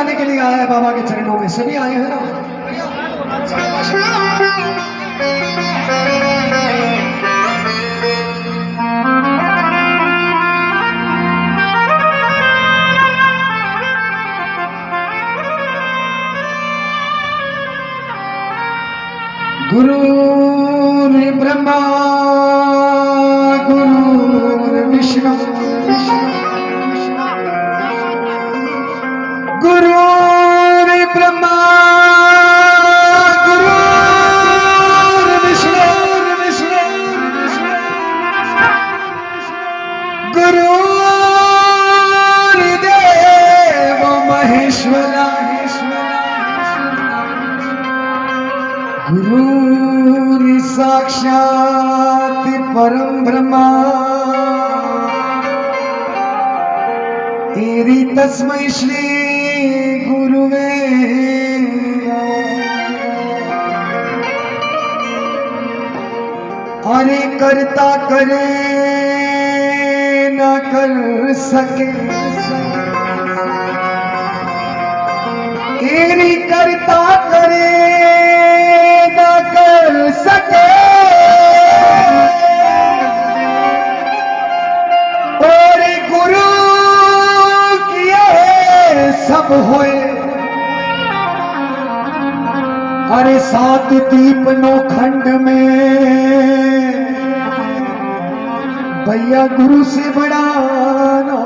लगाने के लिए आया है बाबा के चरणों में। सभी आए हैं ना? गुरुर् ब्रह्मा गुरुर्विष्णु गुरुर् ब्रह्मा गुरुर्विष्णु गुरुर्देव महेश्वरा गुरु साक्षात परम ब्रह्मा तेरी तस्मै श्री गुरुवे अरे करता करे न कर सके तेरी करता करे कर सके और गुरु किए सब होए अरे सात दीप नो खंड में भैया गुरु से बड़ा नो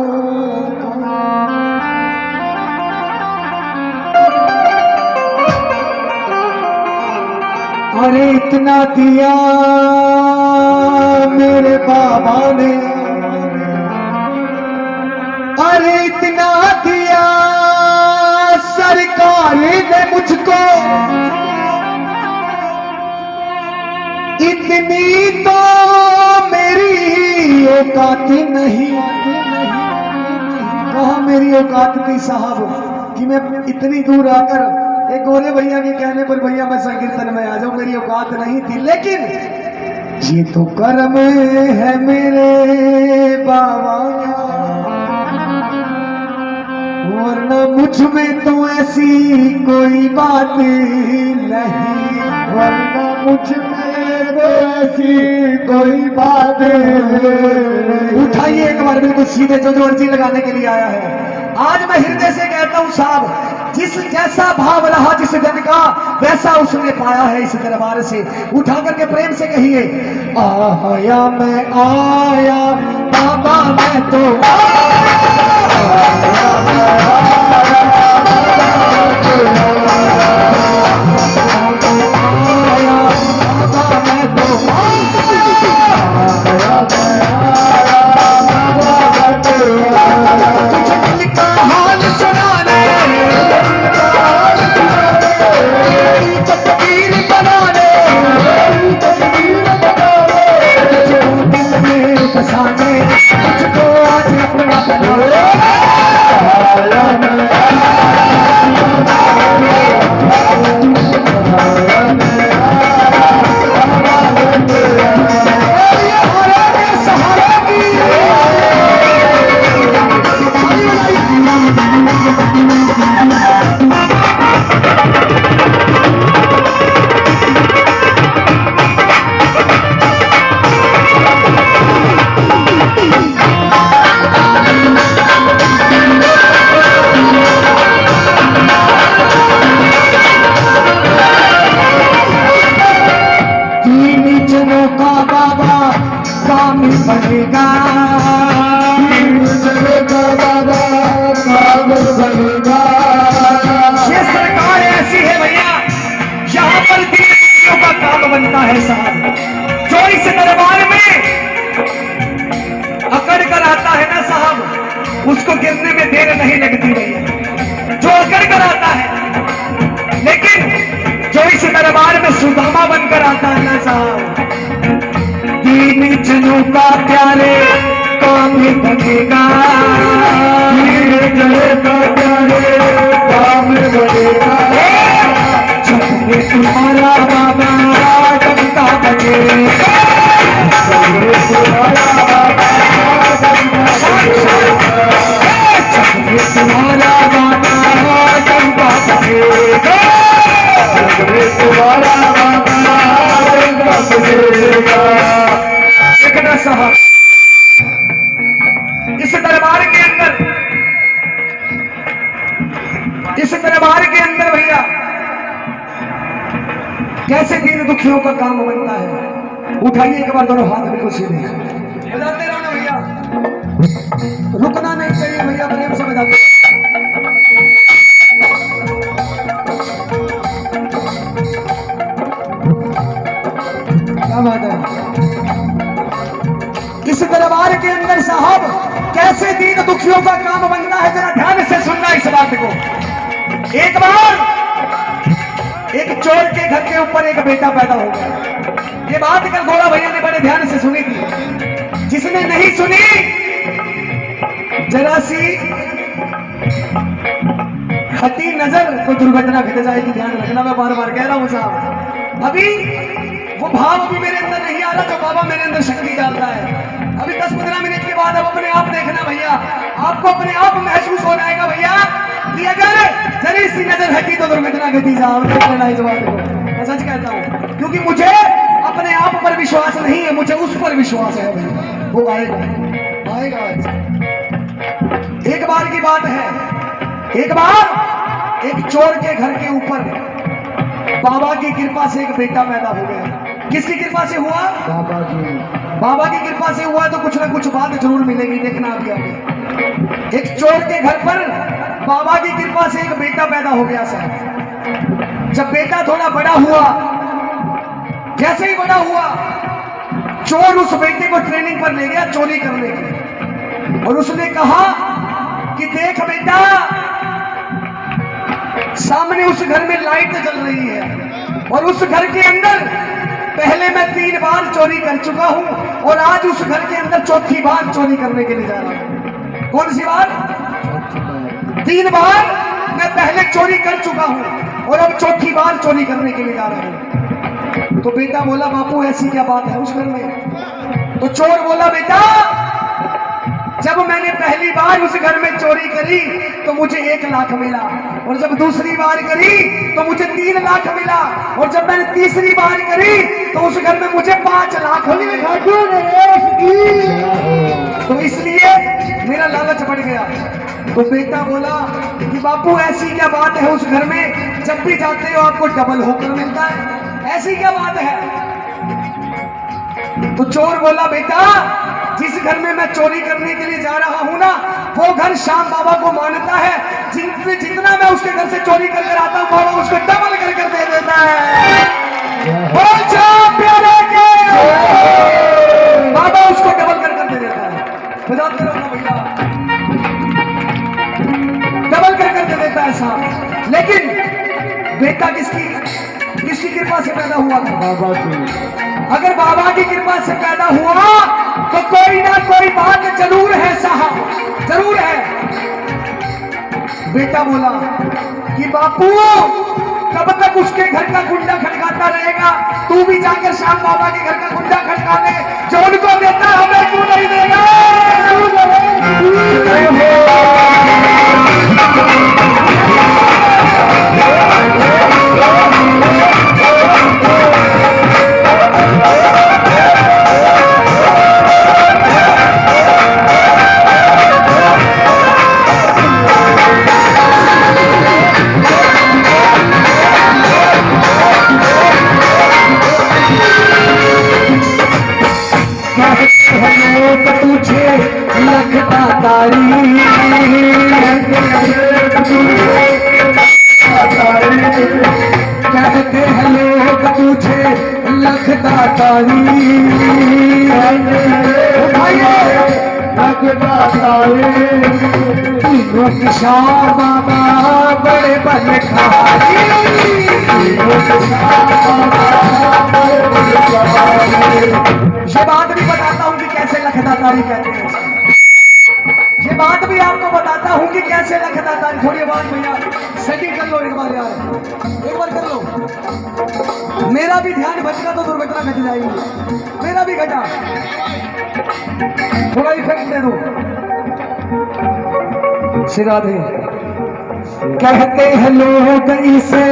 अरे इतना दिया मेरे बाबा ने अरे इतना दिया सरकार ने मुझको इतनी तो मेरी औकात नहीं कहा मेरी औकात थी साहब कि मैं इतनी दूर आकर एक गोरे भैया के कहने पर भैया मैं संकीर्तन में आ जाऊं, मेरी औकात नहीं थी। लेकिन ये तो कर्म है मेरे बाबा वरना मुझ में तो ऐसी कोई बात नहीं वरना मुझ में तो ऐसी कोई बात नहीं। उठाइए एक बार बिल्कुल सीधे जो अर्जी लगाने के लिए आया है। आज मैं हृदय से कहता हूं साहब जिस जैसा भाव रहा जिस जन का वैसा उसने पाया है इस दरबार से। उठा करके प्रेम से कहिए आया मैं आया बाबा मैं तो बनेगा ये सरकार ऐसी है भैया यहाँ पर दिलों का काम बनता है साहब। जो इस दरबार में अकड़ कर आता है ना साहब उसको गिरने में देर नहीं लगती भैया। जो अकड़ कर आता है लेकिन जो इस दरबार में सुदामा बनकर आता है ना साहब दीन जनों का प्यारे काम बनेगा काम बनेगा जब तुम्हारा बाबा डंका बजेगा तुम्हारा बाबा जब तुम्हारा बाबा कैसे दीन दुखियों का काम बनता है। उठाइए एक बार दोनों हाथ बिल्कुल सीधे, बजाते रहो ना भैया, रुकना नहीं चाहिए भैया, प्रेम से बजाते। क्या बात है। इस दरबार के अंदर साहब कैसे दीन दुखियों का काम बनता है, जरा ध्यान से सुनना इस बात को। एक बार एक चोर के घर के ऊपर एक बेटा पैदा हो गया। ये बात कल गोरा भैया ने बड़े ध्यान से सुनी थी। जिसने नहीं सुनी, जरा सी हटी नजर तो दुर्घटना घट जाएगी, ध्यान रखना। मैं बार बार कह रहा हूं साहब, अभी वो भाव अभी मेरे अंदर नहीं आ रहा जो बाबा मेरे अंदर शक्ति डालता है। अभी 10-15 मिनट के बाद अब अपने आप देखना भैया, आपको अपने आप महसूस हो जाएगा भैया कि अगर जरी सी नजर हटी तो दुर्घटना घटी। साहब देख लेना इस बात को, मैं सच कहता हूँ, क्योंकि मुझे अपने आप पर विश्वास नहीं है, मुझे उस पर विश्वास है भैया, वो आएगा आएगा। एक बार की बात है, एक बार एक चोर के घर के ऊपर बाबा की कृपा से एक बेटा पैदा हो गया। किसकी कृपा से हुआ? बाबा की कृपा से हुआ। तो कुछ ना कुछ बात जरूर मिलेगी, देखना अभी आगे। एक चोर के घर पर बाबा की कृपा से एक बेटा पैदा हो गया साहब। जब बेटा थोड़ा बड़ा हुआ, जैसे ही बड़ा हुआ, चोर उस बेटे को ट्रेनिंग पर ले गया चोरी करने की, और उसने कहा कि देख बेटा, सामने उस घर में लाइट जल रही है, और उस घर के अंदर पहले मैं 3 बार चोरी कर चुका हूं, और आज उस घर के अंदर चौथी बार चोरी करने के लिए जा रहा हूं। कौन सी बार? 3 बार मैं पहले चोरी कर चुका हूं, और अब चौथी बार चोरी करने के लिए जा रहा हूं। तो बेटा बोला, बापू ऐसी क्या बात है उस घर में? तो चोर बोला, बेटा, जब मैंने पहली बार उस घर में चोरी करी तो मुझे 1 लाख मिला, और जब दूसरी बार करी तो मुझे 3 लाख मिला, और जब मैंने तीसरी बार करी तो उस घर में मुझे 5 लाख मिले। तो इसलिए मेरा लालच बढ़ गया। तो बेटा बोला कि बापू ऐसी क्या बात है उस घर में, जब भी जाते हो आपको डबल होकर मिलता है, ऐसी क्या बात है? तो चोर बोला, बेटा, जिस घर में मैं चोरी करने के लिए जा रहा हूं ना, वो घर श्याम बाबा को मानता है। जितना मैं उसके घर से चोरी करके आता हूं, बाबा उसको डबल कर दे देता है। बाबा उसको डबल कर दे देता है। बजाते रहो ना भैया, डबल कर दे देता है साहब। लेकिन बेटा किसकी कृपा से पैदा हुआ था? बाबा की। अगर बाबा की कृपा से पैदा हुआ तो कोई ना कोई बात जरूर है साहब, जरूर है। बेटा बोला कि बापू, कब तक उसके घर का कुंडा खटकाता रहेगा? तू भी जाकर श्याम बाबा के घर का कुंडा खटका ले, जो उनको देता हमें क्यों नहीं देगा? कहते हैं लोग तुझे लखदातारी, तीनों की श्याम बाबा बड़े बलखारी। ये बात भी बताता हूँ कि कैसे लखदातारी कहते हैं। ये बात भी आपको बताता हूँ कि कैसे लखदातारी। थोड़ी आवाज भैया सेटिंग कर लो एक बार यार, एक बार कर लो। मेरा भी ध्यान बचेगा तो दुर्घटना घट जाएगी। मेरा भी घटा, थोड़ा इफेक्ट दे दो। सिरा दे। कहते हैं लोग इसे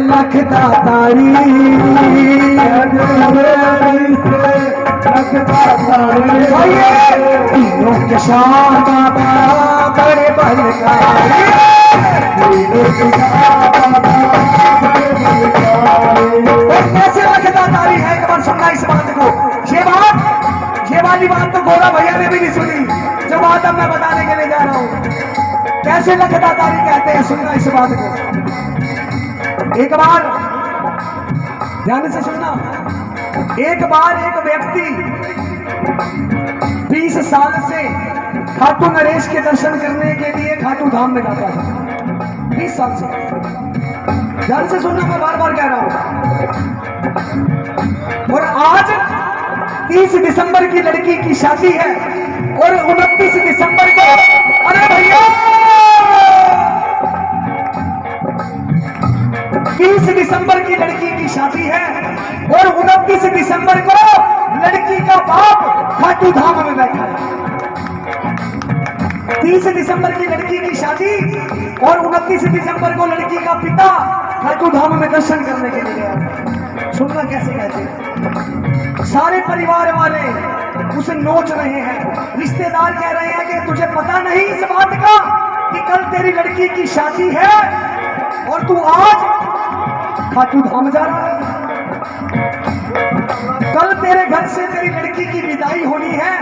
लखदातारी, तीनों के श्याम बाबा बड़े बलकारी। तीनों के श्याम बाबा बड़े बलकारी। गोरा भैया ने भी नहीं सुनी जो बात अब मैं बताने के लिए जा रहा हूं। कैसे लखदातारी कहते हैं, सुनना इस बात को। एक बार ध्यान से सुनना। एक बार एक व्यक्ति 20 साल से खाटू नरेश के दर्शन करने के लिए खाटू धाम में जाता था। 20 साल से। ध्यान से सुनना, मैं बार बार कह रहा हूं। और आज 30 दिसंबर की लड़की की शादी है और 29 दिसंबर को, अरे भैया 30 दिसंबर की लड़की की शादी है और 29 दिसंबर को लड़की का बाप खाटू धाम में बैठा है। 30 दिसंबर की लड़की की शादी और 29 दिसंबर को लड़की का पिता खाटू धाम में दर्शन करने के लिए गया। सुनना कैसे कहते हैं। सारे परिवार वाले उसे नोच रहे हैं, रिश्तेदार कह रहे हैं कि तुझे पता नहीं इस बात का कि कल तेरी लड़की की शादी है और तू आज खाटू धाम जा रहा है। कल तेरे घर से तेरी लड़की की विदाई होनी है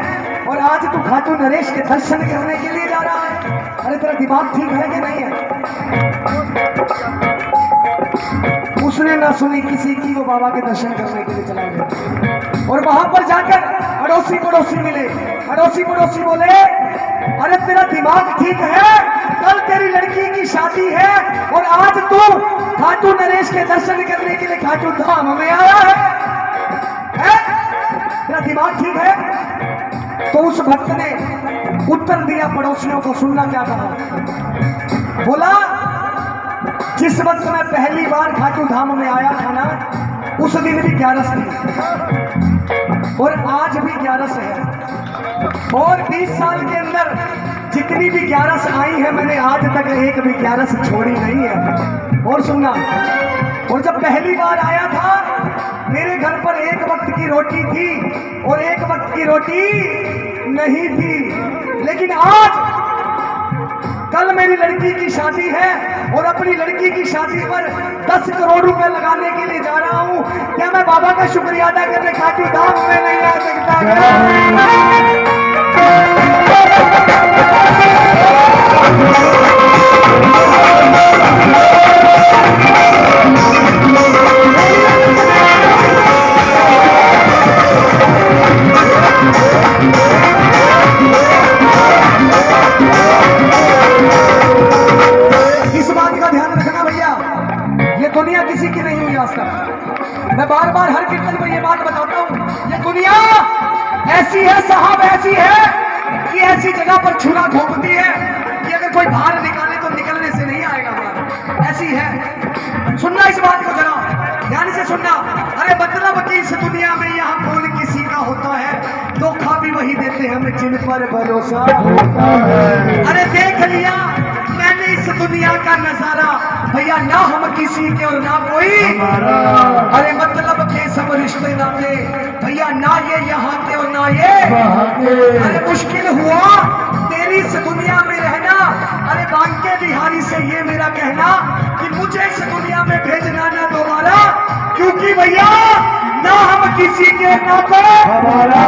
और आज तू खाटू नरेश के दर्शन करने के लिए जा रहा है। अरे तेरा दिमाग ठीक है कि नहीं है? उसने ना सुनी किसी की, वो बाबा के दर्शन करने के लिए चला गया। और वहां पर जाकर अड़ोसी पड़ोसी मिले। अड़ोसी पड़ोसी बोले, अरे तेरा दिमाग ठीक है? कल तेरी लड़की की शादी है और आज तू खाटू नरेश के दर्शन करने के लिए खाटू धाम में आया है? तेरा दिमाग ठीक है? तो उस भक्त ने उत्तर दिया पड़ोसियों को। सुनना क्या कहा? बोला, जिस वक्त मैं पहली बार खाटू धाम में आया था ना, उस दिन भी 11 थी और आज भी 11 है। और 20 साल के अंदर जितनी भी 11 आई है, मैंने आज तक एक भी 11 छोड़ी नहीं है। और सुनना, और जब पहली बार आया था मेरे घर पर एक वक्त की रोटी थी और एक वक्त की रोटी नहीं थी। लेकिन आज कल मेरी लड़की की शादी है और अपनी लड़की की शादी पर 10 करोड़ रुपए लगाने के लिए जा रहा हूं। क्या मैं बाबा का शुक्रिया अदा करने खाटू धाम में नहीं आ सकता? इस बात का ध्यान रखना भैया, ये दुनिया किसी की नहीं हुई आज तक। मैं बार बार हर कीर्तन में ये बात बताता हूँ, ये दुनिया ऐसी है साहब, ऐसी है कि ऐसी जगह पर छुरा घोंपती है कि अगर कोई बाहर निकाले तो निकलने से नहीं आएगा बाहर। ऐसी है। सुनना इस बात को जरा ध्यान से सुनना। अरे मतलब कि इस दुनिया में यहाँ कौन किसी का होता है, धोखा भी वही देते हैं जिन पर भरोसा होता है। अरे देख लिया मैंने इस दुनिया का नजारा भैया, ना हम किसी के और ना कोई। अरे मतलब के सब रिश्ते नाते भैया, ना ये यहाँ के और ना ये। अरे मुश्किल हुआ तेरी इस दुनिया में रहना। अरे बांके बिहारी से ये मेरा कहना कि मुझे इस दुनिया में भेजना ना दोबारा, क्योंकि भैया ना हम किसी के ना कोई हमारा।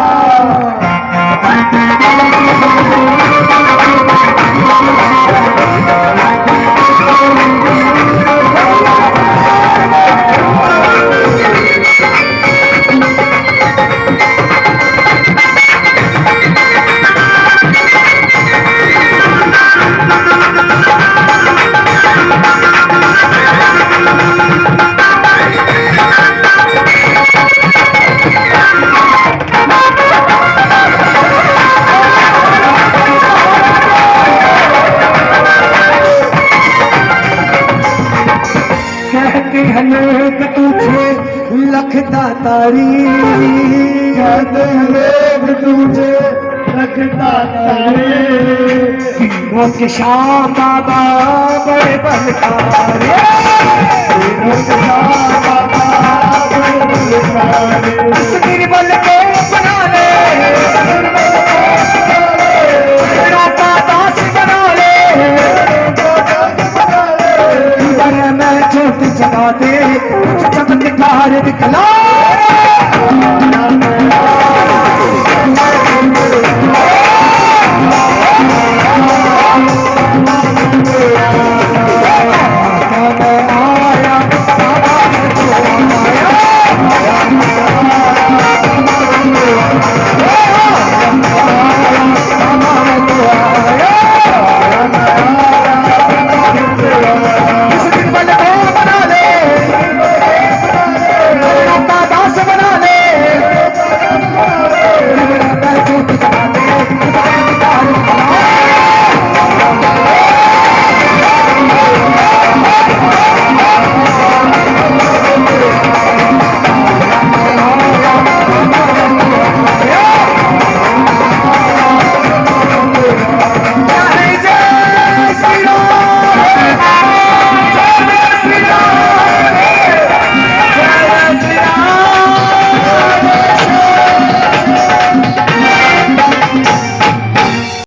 लखदातारी तुझे लखदातारी, वो श्याम बाबा बड़े बलकारे, बल को बना ले, राता दास बना ले, मैं छोटी जगा दे चमत्कार दिखला।